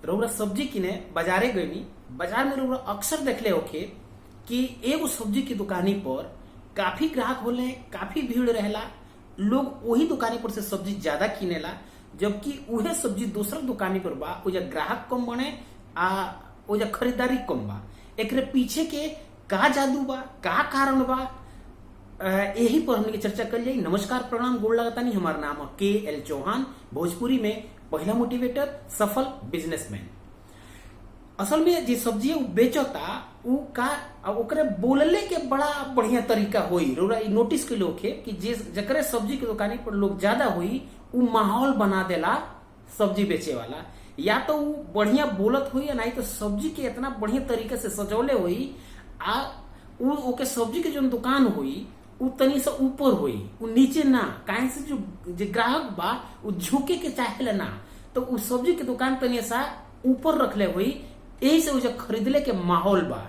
रउरा सब्जी किने बाजारे गईनी, बाजार में रउरा अक्सर देखले होखे कि एगो सब्जी की दुकानी पर काफी ग्राहक होले, काफी भीड़ रहेला, लोग वही दुकानी पर से सब्जी ज्यादा किनेला, जबकि उहे सब्जी दूसरा दुकानी पर बा ओजा ग्राहक कम बने आ ओजा खरीदारी कम बा। एकरे पीछे के का जादू बा, का कारण बा, यही पर हमने चर्चा कर जाए। नमस्कार, प्रणाम, गोड़ लगातानी। हमारा नाम है KL चौहान, भोजपुरी में पहला मोटिवेटर, सफल बिजनेसमैन। असल में जी सब्जी बेचता उ का ओकरे बोलले के बड़ा बढ़िया तरीका होई। रोरा नोटिस के लोग कि जकरे सब्जी के दुकानी पर लोग ज्यादा हुई उ माहौल बना देला सब्जी बेचे वाला। या तो उ बढ़िया बोलत हुई या नहीं तो सब्जी के इतना बढ़िया तरीके से सजौले हुई आ उ ओके सब्जी के जो दुकान हुई उ तनी से ऊपर हुई, उ नीचे ना। काहे से जो ग्राहक बा उ झुके के चाहेला ना, तो उ सब्जी के दुकान तनी सा ऊपर रखले हुई, यही से जो खरीदले के माहौल बा।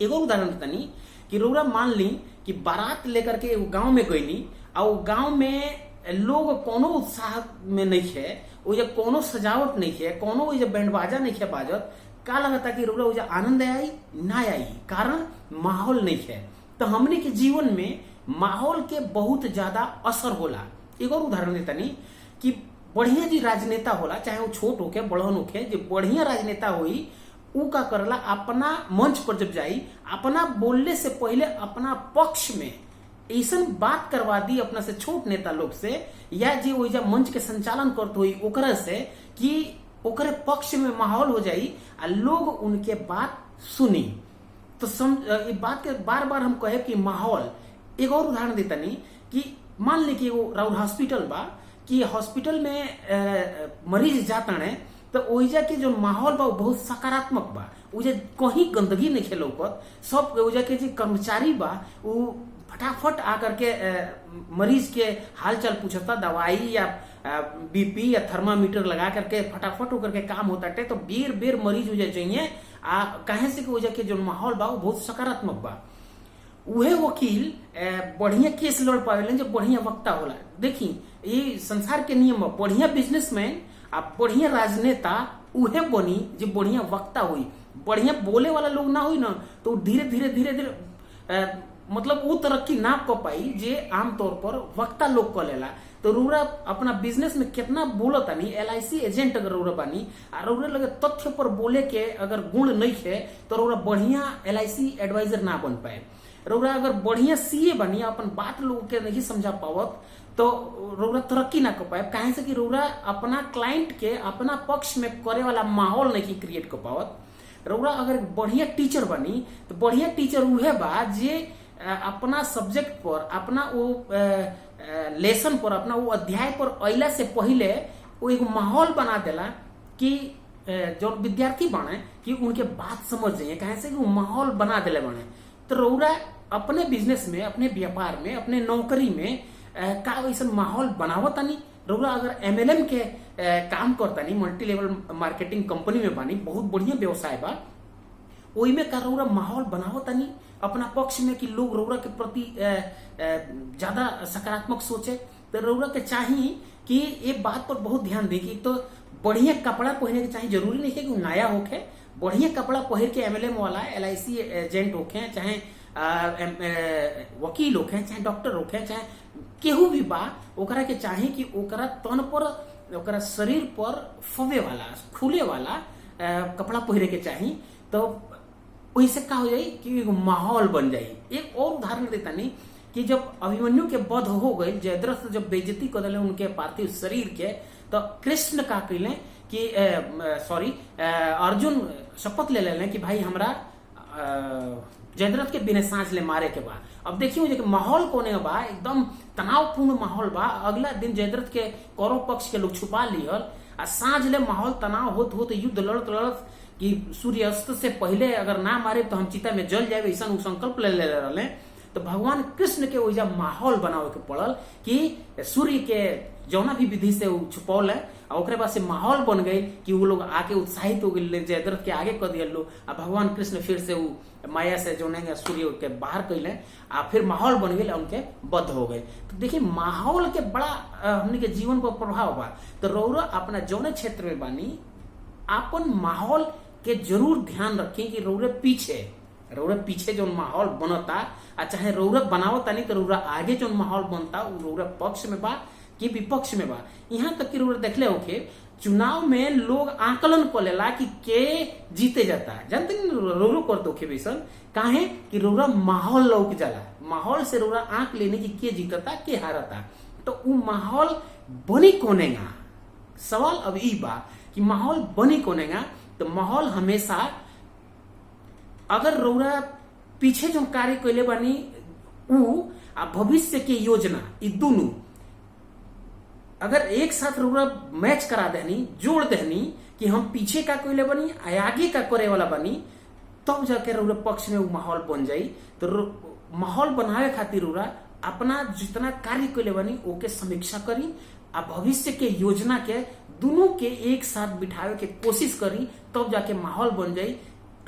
एगो उदाहरण तनी कि रउरा मान ली कि बारात लेकर के गांव में गईनी और गांव में लोग कोनो उत्साह में नहीं है, ओजा कोनो सजावट नहीं है, कोनो ओजा बैंड बाजा नहीं है बाजत, का लगता कि रउरा ओजा आनंद आई ना आई, कारण माहौल नहीं है। तो हमने के जीवन में माहौल के बहुत ज्यादा असर होला। एक और उदाहरण देतानी कि बढ़िया जी राजनेता होला, चाहे वो छोट होके बड़हन होके, जो बढ़िया राजनेता हुई उ का करला अपना मंच पर जब जाई अपना बोलने से पहले अपना पक्ष में ऐसन बात करवा दी अपना से छोट नेता लोग से, या जी वही मंच के संचालन करते हुई ओकरा से कि ओकरे पक्ष में माहौल हो जाई आ लोग उनके बात सुनी। तो ये बात के बार बार हम कहे कि माहौल। एक और उदाहरण देता नहीं कि मान ली कि वो राउर हॉस्पिटल बा, कि हॉस्पिटल में मरीज जाता है तो ओइजा के जो माहौल बा बहुत सकारात्मक बा, ओइजा कहीं गंदगी नहीं खेलो पर सब ओइजा के जो कर्मचारी बा वो फटाफट आकर के मरीज के हालचाल पूछता, दवाई या BP या थर्मामीटर लगा करके फटाफट होकर के काम होता है। तो बेर बेर मरीज हो जाए काहे से कि के जो माहौल बा वो बहुत सकारात्मक बा। उहे वकील बढ़िया केस लड़ पावेलन जो बढ़िया वक्ता होला। देखी ये संसार के नियम बा, बढ़िया बिजनेसमैन आ बढ़िया राजनेता उहे बनी जो बढ़िया वक्ता हुई। बढ़िया बोले वाला लोग ना हुई ना तो धीरे धीरे धीरे धीरे मतलब वो तरक्की ना कर पाई जे आमतौर पर वक्ता लोग कर लेला। तो रउरा अपना बिजनेस में कितना बोलत आनी, LIC एजेंट अगर रउरा बानी और रउरा लगे तथ्य पर बोले के अगर गुण नहीं है तो रउरा बढ़िया LIC एडवाइजर ना बन पाए। रउरा अगर बढ़िया CA बनी अपन बात लोग के नहीं समझा पावत तो रउरा तरक्की ना कर पाए। काहे से कि रउरा अपना क्लाइंट के अपना पक्ष में करे वाला माहौल नहीं क्रिएट कर पावत। रउरा अगर बढ़िया टीचर बनी तो बढ़िया टीचर उहे बा जे अपना सब्जेक्ट पर, अपना वो लेसन पर, अपना वो अध्याय पर अइला से पहले वो एक माहौल बना देला कि जो विद्यार्थी बने कि उनके बात समझ जाइए। कहे से कि वो माहौल बना देले बने। तो रउरा अपने बिजनेस में, अपने व्यापार में, अपने नौकरी में का वैसा माहौल बनावतानी। रउरा अगर MLM के काम करतानी, मल्टी लेवल मार्केटिंग कंपनी में बानी, बहुत बढ़िया व्यवसाय बा, ओई में का रउरा माहौल बनावतानी अपना पक्ष में कि लोग रउरा के प्रति ज्यादा सकारात्मक सोचे। तो रउरा के चाहिए कि ये बात पर बहुत ध्यान दे कि तो बढ़िया कपड़ा पहने के चाहिए। जरूरी नहीं है कि नया होके, बढ़िया कपड़ा पहन के MLM वाला LIC एजेंट होके, चाहे वकील होके, चाहे डॉक्टर होके, चाहे केहू भी बा, ओकरा के चाहे कि ओकरा तन पर, ओकरा शरीर पर फवे वाला, खुले वाला कपड़ा पहने के चाहिए। तो वैसे का हो जाए कि एक माहौल बन जाए। एक और उदाहरण देता नहीं कि जब अभिमन्यु के वध हो गए, जयद्रथ जब बेइज्जती कर दिले उनके पार्थिव शरीर के, तो कृष्ण का कहले कि अर्जुन शपथ ले लें कि भाई हमरा जयद्रथ के बिना सांस ले मारे के बाद। अब देखिए मुझे माहौल कोने बा, एकदम तनावपूर्ण माहौल बा। अगला दिन जयद्रथ के कौरव पक्ष के लोग छुपा लिहल आ सांझ ले माहौल तनाव होत युद्ध लड़त लड़त कि सूर्यास्त से पहले अगर ना मारे तो हम चिता में जल जाए, ऐसा संकल्प ले रहे। तो भगवान कृष्ण के वजह माहौल बनावे के पड़ल कि सूर्य के जौना भी विधि से छुपौल है और ओकरे बाद से माहौल बन गई कि वो लोग आके उत्साहित हो गए, जयद्रथ के आगे कर दिया लोग। आ भगवान कृष्ण फिर से वो माया से जो सूर्य के बाहर कैले आ फिर माहौल बन गए, उनके बद्ध हो गए। तो देखिए माहौल के बड़ा हमने के जीवन पर प्रभाव बा। तो रउरा अपना जौने क्षेत्र में बानी आपन माहौल के जरूर ध्यान रखें कि रौरे पीछे जो माहौल बनता आ चाहे रौरा बनावता नहीं तो रौरा आगे जो माहौल बनता वो रौरा पक्ष में बा कि विपक्ष में बा। यहाँ तक कि रौरा देखले होके चुनाव में लोग आकलन कर लेला कि के जीते जाता, जानते नहीं रौरो कर दो बेसन काहे कि रौरा माहौल लौक जाला, माहौल से रौरा आंक लेने की के जीतता के हारता। तो वो माहौल बनी कोनेगा, सवाल अब ई बा कि माहौल बनी कोनेगा। तो माहौल हमेशा अगर रौरा पीछे जो कार्य कैले बानी ऊ आ भविष्य के योजना ई दोनों अगर एक साथ रौरा मैच करा देनी, जोड़ देनी कि हम पीछे का कैले बानी आगे का करे वाला बानी, तब जाके रौरा पक्ष में वो माहौल बन जाई। तो माहौल बनावे खातिर रौरा अपना जितना कार्य कैले बानी ओके समीक्षा करी आ भविष्य के योजना के दोनों के एक साथ बिठावे के कोशिश करी, तब जाके माहौल बन जाई।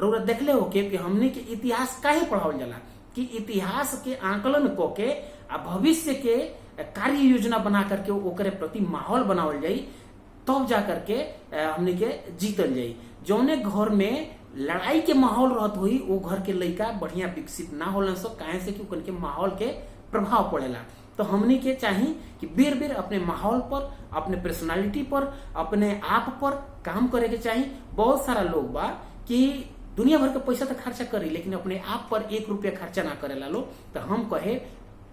रौरा देखले हो कि हमने के इतिहास काहे पढ़ावल जाला कि इतिहास के आकलन को के आ भविष्य के कार्य योजना बना करके ओकरे प्रति माहौल बनावल जाई, तब जा करके हमने के जीतल जाई। जौने घर में लड़ाई के माहौल रहत हुई वो घर के लड़का बढ़िया विकसित ना होलन सब, काहे से कि उनके माहौल के प्रभाव पड़ेला। तो हमने के चाहिए कि बेर बेर अपने माहौल पर, अपने पर्सनालिटी पर, अपने आप पर काम करे के चाहिए। बहुत सारा लोग बा कि दुनिया भर के पैसा तो खर्चा करी लेकिन अपने आप पर 1 रुपया खर्चा ना करेला लो। तो हम कहे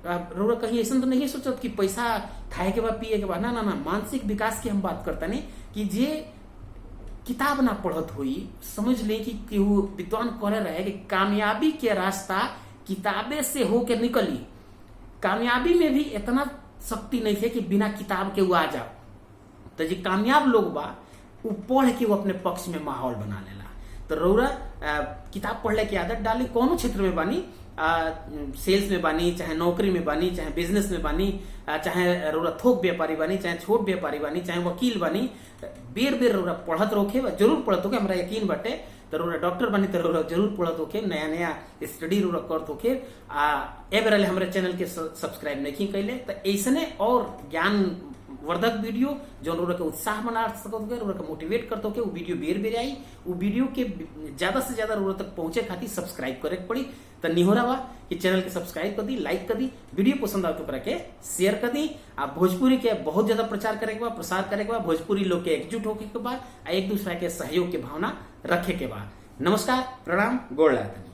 रौरा कहीं ऐसा तो नहीं सोचत कि पैसा खाए के बाद पिए के बाद, ना, मानसिक विकास की हम बात करता नहीं कि जे किताब ना पढ़त हुई समझ ले कि वो विद्वान कह रहे कि कामयाबी के रास्ता किताबे से होके निकली, कामयाबी में भी इतना शक्ति नहीं है कि बिना किताब के वो आ जाओ। तो जो कामयाब लोग बा वो पढ़ के वो अपने पक्ष में माहौल बना लेला। तो रौरा किताब पढ़ने की आदत डाली, कौन क्षेत्र में बानी, सेल्स में बानी, चाहे नौकरी में बानी, चाहे बिजनेस में बानी, चाहे रौरा थोक व्यापारी बानी, चाहे छोट व्यापारी बानी, चाहे वकील बानी, बेर बेर रौरा पढ़त रोके, जरूर पढ़त होके, हमरा यकीन बाटे। तो रौरा डॉक्टर बानी तो रौरा जरूर पढ़त होके, नया नया स्टडी रौरा करत होके। ए बेर हमारे चैनल के सब्सक्राइब नहीं कैले तो ऐसने और ज्ञान वर्धक वीडियो जो रौरा के उत्साह बना सकते, रौरा के मोटिवेट करते हो, वो वीडियो बेर बेर आई। वो वीडियो के ज्यादा से ज्यादा रौरा तक पहुंचे खातिर सब्सक्राइब करे के पड़ी। तो निहोरा बा कि चैनल के सब्सक्राइब कर दी, लाइक कर दी, वीडियो पसंद आए तो करा के शेयर कर दी। आप भोजपुरी के बहुत ज्यादा प्रचार करे के बाद, प्रसार करे के बाद, भोजपुरी लोग के एकजुट होके के बाद एक दूसरा के सहयोग के भावना रखे के बाद। नमस्कार, प्रणाम, गोड़ लागत।